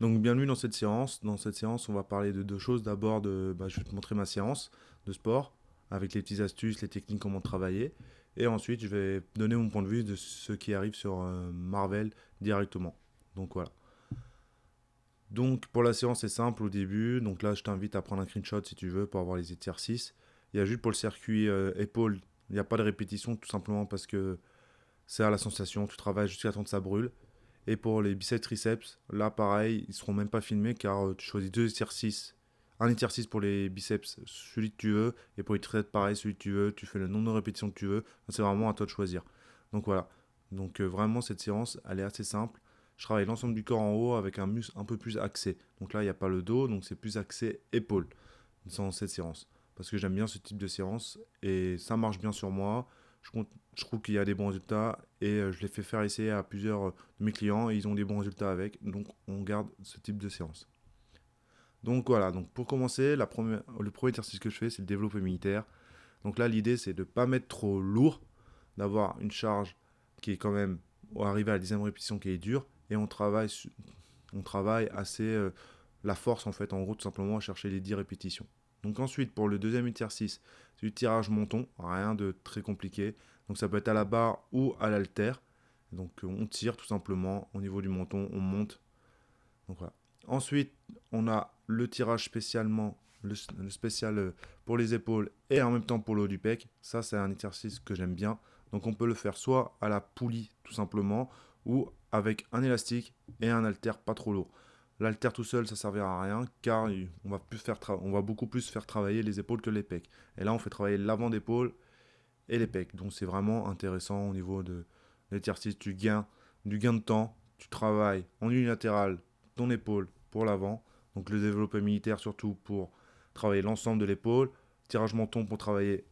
Donc bienvenue dans cette séance. Dans cette séance, on va parler de deux choses. D'abord, je vais te montrer ma séance de sport avec les petites astuces, les techniques, comment travailler. Et ensuite, je vais donner mon point de vue de ce qui arrive sur Marvel directement. Donc voilà. Donc pour la séance, c'est simple au début. Donc là, je t'invite à prendre un screenshot si tu veux pour avoir les exercices. Il y a juste pour le circuit épaule, il n'y a pas de répétition tout simplement parce que c'est à la sensation. Tu travailles jusqu'à temps que ça brûle. Et pour les biceps triceps, là pareil, ils seront même pas filmés car tu choisis deux exercices. Un exercice pour les biceps, celui que tu veux, et pour les triceps, pareil, celui que tu veux. Tu fais le nombre de répétitions que tu veux. C'est vraiment à toi de choisir. Donc voilà. Donc vraiment, cette séance, elle est assez simple. Je travaille l'ensemble du corps en haut avec un muscle un peu plus axé. Donc là, il n'y a pas le dos, donc c'est plus axé épaule dans cette séance. Parce que j'aime bien ce type de séance et ça marche bien sur moi. Je trouve qu'il y a des bons résultats et je l'ai fait faire essayer à plusieurs de mes clients et ils ont des bons résultats avec. Donc on garde ce type de séance. Donc voilà, donc pour commencer, le premier exercice que je fais, c'est le développé militaire. Donc là, l'idée, c'est de ne pas mettre trop lourd, d'avoir une charge qui est quand même, arriver à la 10e répétition qui est dure et on travaille assez la force en fait, en gros, tout simplement à chercher les 10 répétitions. Donc ensuite, pour le deuxième exercice, c'est du tirage menton, rien de très compliqué. Donc ça peut être à la barre ou à l'haltère. Donc on tire tout simplement au niveau du menton, on monte. Donc voilà. Ensuite, on a le tirage spécialement, le spécial pour les épaules et en même temps pour le haut du pec. Ça, c'est un exercice que j'aime bien. Donc on peut le faire soit à la poulie tout simplement ou avec un élastique et un haltère pas trop lourd. L'haltère tout seul, ça servira à rien car on va beaucoup plus faire travailler les épaules que les pecs. Et là, on fait travailler l'avant d'épaule et les pecs. Donc c'est vraiment intéressant au niveau de l'exercice. Du gain de temps. Tu travailles en unilatéral ton épaule pour l'avant. Donc le développé militaire surtout pour travailler l'ensemble de l'épaule. Tirage menton pour travailler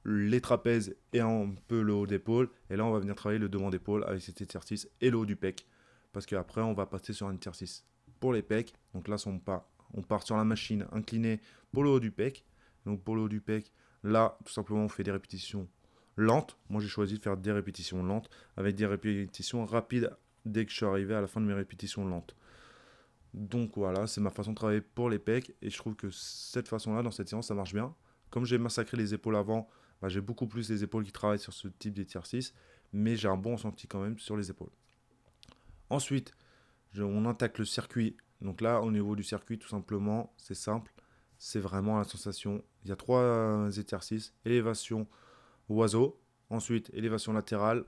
les trapèzes et un peu le haut d'épaule. Et là, on va venir travailler le devant d'épaule avec cet exercice et le haut du pec. Parce qu'après, on va passer sur un exercice pour les pecs. Donc là, on part sur la machine inclinée pour le haut du pec. Donc pour le haut du pec, là, tout simplement, on fait des répétitions lentes. Moi, j'ai choisi de faire des répétitions lentes avec des répétitions rapides dès que je suis arrivé à la fin de mes répétitions lentes. Donc voilà, c'est ma façon de travailler pour les pecs et je trouve que cette façon-là, dans cette séance, ça marche bien. Comme j'ai massacré les épaules avant, bah, j'ai beaucoup plus les épaules qui travaillent sur ce type d'exercice, mais j'ai un bon ressenti quand même sur les épaules. Ensuite, on attaque le circuit. Donc là, au niveau du circuit, tout simplement, c'est simple. C'est vraiment la sensation. Il y a trois exercices. Élévation oiseau. Ensuite, élévation latérale.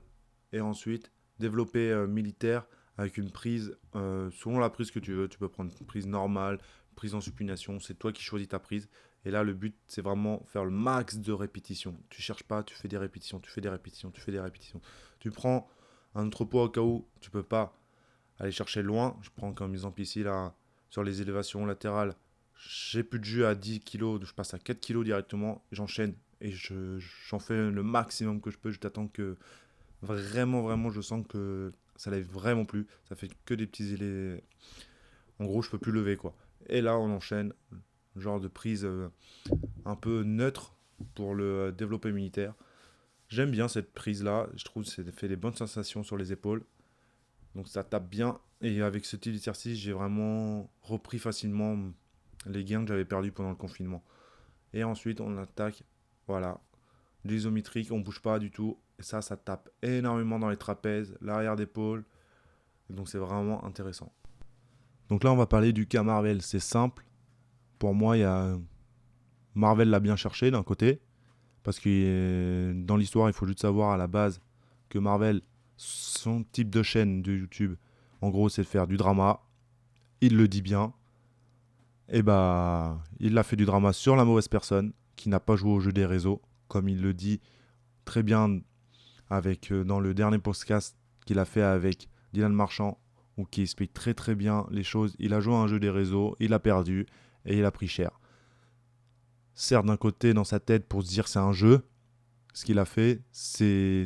Et ensuite, développé militaire avec une prise, selon la prise que tu veux. Tu peux prendre une prise normale, prise en supination. C'est toi qui choisis ta prise. Et là, le but, c'est vraiment faire le max de répétitions. Tu cherches pas, tu fais des répétitions, tu fais des répétitions, tu fais des répétitions. Tu prends un autre poids au cas où tu peux pas aller chercher loin. Je prends comme exemple ici là, sur les élévations latérales. J'ai plus de jus à 10 kg, je passe à 4 kg directement, j'enchaîne et j'en fais le maximum que je peux. Je t'attends que vraiment, je sens que ça lève vraiment plus. Ça fait que des petits élés. En gros, je peux plus lever quoi. Et là, on enchaîne, genre de prise un peu neutre pour le développé militaire. J'aime bien cette prise là, je trouve que ça fait des bonnes sensations sur les épaules. Donc ça tape bien. Et avec ce type d'exercice, j'ai vraiment repris facilement les gains que j'avais perdus pendant le confinement. Et ensuite, on attaque, voilà, l'isométrique, on bouge pas du tout. Et ça tape énormément dans les trapèzes, l'arrière d'épaule. Donc c'est vraiment intéressant. Donc là, on va parler du cas Marvel. C'est simple. Pour moi, il y a Marvel l'a bien cherché d'un côté. Parce que dans l'histoire, il faut juste savoir à la base que Marvel, son type de chaîne de YouTube, en gros, c'est de faire du drama. Il le dit bien. Et bah, il a fait du drama sur la mauvaise personne qui n'a pas joué au jeu des réseaux, comme il le dit très bien avec dans le dernier podcast qu'il a fait avec Dylan Marchand, où qui explique très bien les choses. Il a joué à un jeu des réseaux, il a perdu et il a pris cher. Certes, d'un côté, dans sa tête, pour se dire c'est un jeu, ce qu'il a fait, c'est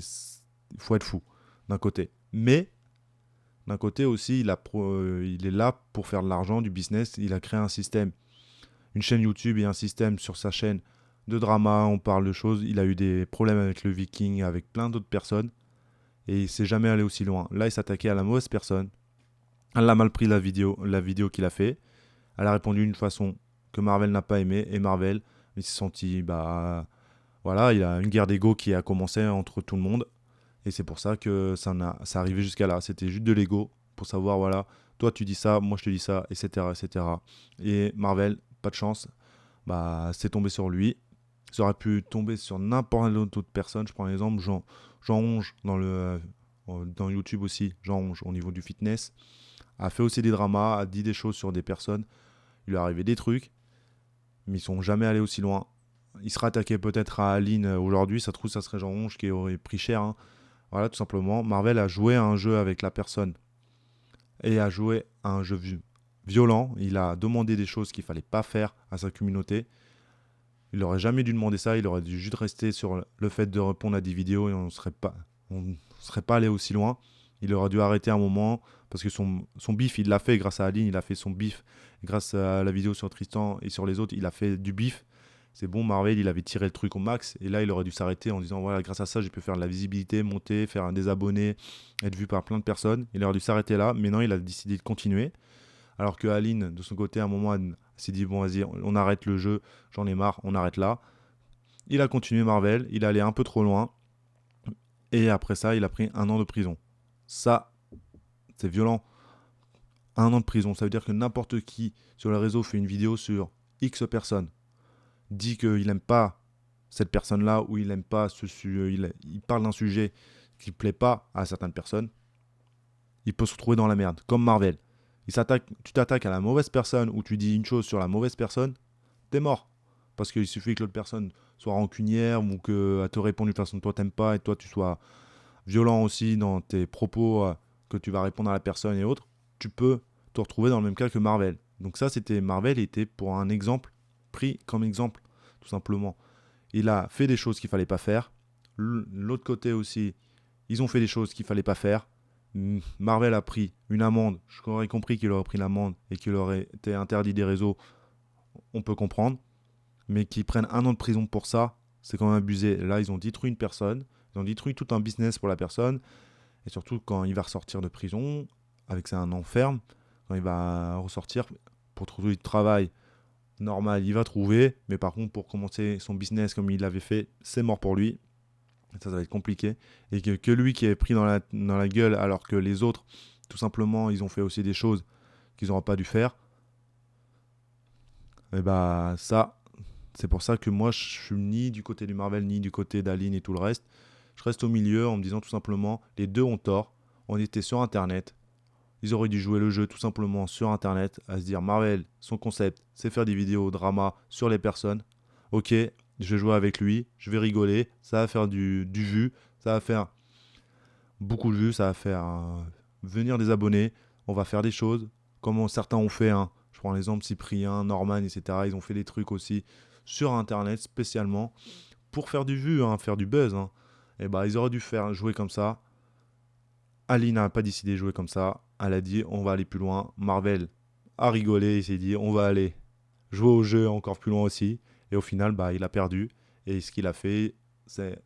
il faut être fou d'un côté. Mais d'un côté aussi, il est là pour faire de l'argent, du business. Il a créé un système, une chaîne YouTube et un système sur sa chaîne de drama. On parle de choses. Il a eu des problèmes avec le Viking, avec plein d'autres personnes. Et il s'est jamais allé aussi loin. Là, il s'attaquait à la mauvaise personne. Elle a mal pris la vidéo qu'il a fait. Elle a répondu d'une façon que Marvel n'a pas aimé. Et Marvel, il s'est senti, voilà, il y a une guerre d'ego qui a commencé entre tout le monde. Et c'est pour ça que ça arrivait jusqu'à là. C'était juste de l'ego pour savoir, voilà, toi tu dis ça, moi je te dis ça, etc. etc. Et Marvel, pas de chance, c'est tombé sur lui. Ça aurait pu tomber sur n'importe quelle autre personne. Je prends l'exemple Jean Onge dans YouTube aussi. Jean Onge au niveau du fitness a fait aussi des dramas, a dit des choses sur des personnes. Il lui est arrivé des trucs, mais ils sont jamais allés aussi loin. Il serait attaqué peut-être à Aline aujourd'hui. Ça se trouve, ça serait Jean Onge qui aurait pris cher, hein. Voilà, tout simplement. Marvel a joué à un jeu avec la personne et a joué à un jeu violent. Il a demandé des choses qu'il fallait pas faire à sa communauté. Il n'aurait jamais dû demander ça. Il aurait dû juste rester sur le fait de répondre à des vidéos et on ne serait pas allé aussi loin. Il aurait dû arrêter un moment parce que son bif, il l'a fait grâce à Aline. Il a fait son bif grâce à la vidéo sur Tristan et sur les autres. Il a fait du bif. C'est bon, Marvel, il avait tiré le truc au max. Et là, il aurait dû s'arrêter en disant, voilà, grâce à ça, j'ai pu faire de la visibilité, monter, faire des abonnés, être vu par plein de personnes. Il aurait dû s'arrêter là. Mais non, il a décidé de continuer. Alors que Aline, de son côté, à un moment, elle s'est dit, bon, vas-y, on arrête le jeu. J'en ai marre, on arrête là. Il a continué Marvel. Il allait un peu trop loin. Et après ça, il a pris 1 an de prison. Ça, c'est violent. 1 an de prison. Ça veut dire que n'importe qui sur le réseau fait une vidéo sur X personnes, dit qu'il n'aime pas cette personne-là ou il n'aime pas ce sujet, il parle d'un sujet qui ne plaît pas à certaines personnes, il peut se retrouver dans la merde. Comme Marvel. Tu t'attaques à la mauvaise personne ou tu dis une chose sur la mauvaise personne, t'es mort. Parce qu'il suffit que l'autre personne soit rancunière ou qu'elle te réponde d'une façon que toi t'aimes pas et toi tu sois violent aussi dans tes propos que tu vas répondre à la personne et autres, tu peux te retrouver dans le même cas que Marvel. Donc ça, c'était Marvel était pour un exemple, pris comme exemple, tout simplement. Il a fait des choses qu'il fallait pas faire. L'autre côté aussi, ils ont fait des choses qu'il fallait pas faire. Marvel a pris une amende. J'aurais compris qu'il aurait pris l'amende et qu'il aurait été interdit des réseaux. On peut comprendre. Mais qu'ils prennent 1 an de prison pour ça, c'est quand même abusé. Là, ils ont détruit une personne. Ils ont détruit tout un business pour la personne. Et surtout, quand il va ressortir de prison, avec un enferme, quand il va ressortir pour trouver du travail normal, il va trouver. Mais par contre, pour commencer son business comme il l'avait fait, c'est mort pour lui. Ça va être compliqué. Et que lui qui est pris dans la gueule, alors que les autres, tout simplement, ils ont fait aussi des choses qu'ils n'auraient pas dû faire. Et ça, c'est pour ça que moi, je suis ni du côté du Marvel, ni du côté d'Aline et tout le reste. Je reste au milieu en me disant tout simplement, les deux ont tort. On était sur Internet. Ils auraient dû jouer le jeu tout simplement sur Internet, à se dire Marvel, son concept, c'est faire des vidéos drama sur les personnes. Ok, je vais jouer avec lui, je vais rigoler, ça va faire du vu, ça va faire beaucoup de vues, ça va faire venir des abonnés, on va faire des choses comme certains ont fait. Hein. Je prends l'exemple Cyprien, Norman, etc. Ils ont fait des trucs aussi sur Internet spécialement pour faire du vu, hein, faire du buzz. Hein. Et ils auraient dû faire jouer comme ça. Ali n'a pas décidé de jouer comme ça. Elle a dit on va aller plus loin. Marvel a rigolé et s'est dit on va aller jouer au jeu encore plus loin aussi. Et au final, il a perdu. Et ce qu'il a fait, c'est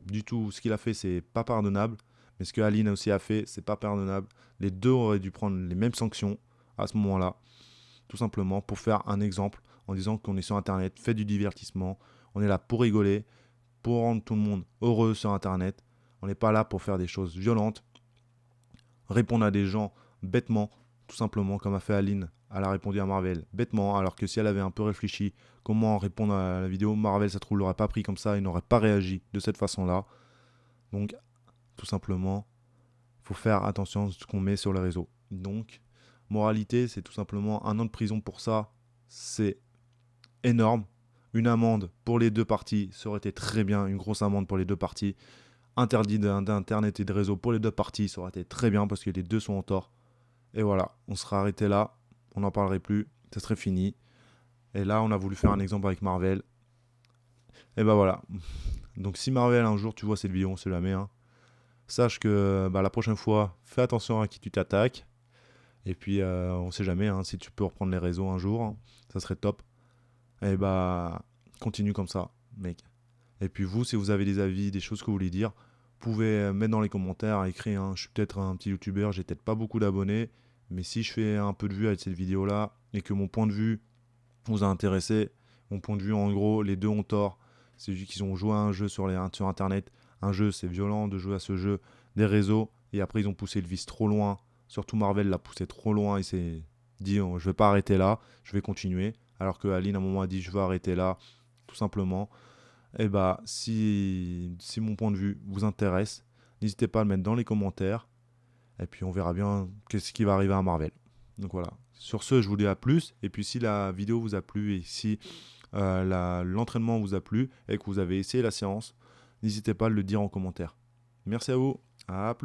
du tout. Ce qu'il a fait, c'est pas pardonnable. Mais ce que Aline aussi a fait, c'est pas pardonnable. Les deux auraient dû prendre les mêmes sanctions à ce moment-là. Tout simplement pour faire un exemple en disant qu'on est sur Internet, fait du divertissement. On est là pour rigoler, pour rendre tout le monde heureux sur Internet. On n'est pas là pour faire des choses violentes, répondre à des gens bêtement, tout simplement comme a fait Aline. Elle a répondu à Marvel bêtement, alors que si elle avait un peu réfléchi comment répondre à la vidéo, Marvel, ça se trouve, l'aurait pas pris comme ça, il n'aurait pas réagi de cette façon-là. Donc, tout simplement, il faut faire attention à ce qu'on met sur les réseaux. Donc, moralité, c'est tout simplement 1 an de prison pour ça, c'est énorme. Une amende pour les deux parties, ça aurait été très bien, une grosse amende pour les deux parties. Interdit d'internet et de réseau pour les deux parties, ça aurait été très bien parce que les deux sont en tort. Et voilà, on sera arrêté là, on n'en parlerait plus, ça serait fini. Et là, on a voulu faire un exemple avec Marvel. Et voilà. Donc si Marvel, un jour, tu vois cette vidéo, on sait jamais, hein, sache que la prochaine fois, fais attention à qui tu t'attaques. Et puis, on sait jamais, hein, si tu peux reprendre les réseaux un jour, hein, ça serait top. Et continue comme ça, mec. Et puis vous, si vous avez des avis, des choses que vous voulez dire, vous pouvez mettre dans les commentaires, écrire. Hein, je suis peut-être un petit youtubeur, j'ai peut-être pas beaucoup d'abonnés, Mais si je fais un peu de vue avec cette vidéo-là et que mon point de vue vous a intéressé, mon point de vue en gros, les deux ont tort. C'est juste qu'ils ont joué à un jeu sur Internet. Un jeu, c'est violent de jouer à ce jeu. Des réseaux. Et après, ils ont poussé le vice trop loin. Surtout Marvel l'a poussé trop loin. Il s'est dit, oh, je vais pas arrêter là, je vais continuer. Alors que Aline, à un moment, a dit, je vais arrêter là, tout simplement. Et bah, si mon point de vue vous intéresse, n'hésitez pas à le mettre dans les commentaires. Et puis on verra bien qu'est-ce qui va arriver à Marvel. Donc voilà. Sur ce, je vous dis à plus. Et puis si la vidéo vous a plu et si l'entraînement vous a plu et que vous avez essayé la séance, n'hésitez pas à le dire en commentaire. Merci à vous. À plus.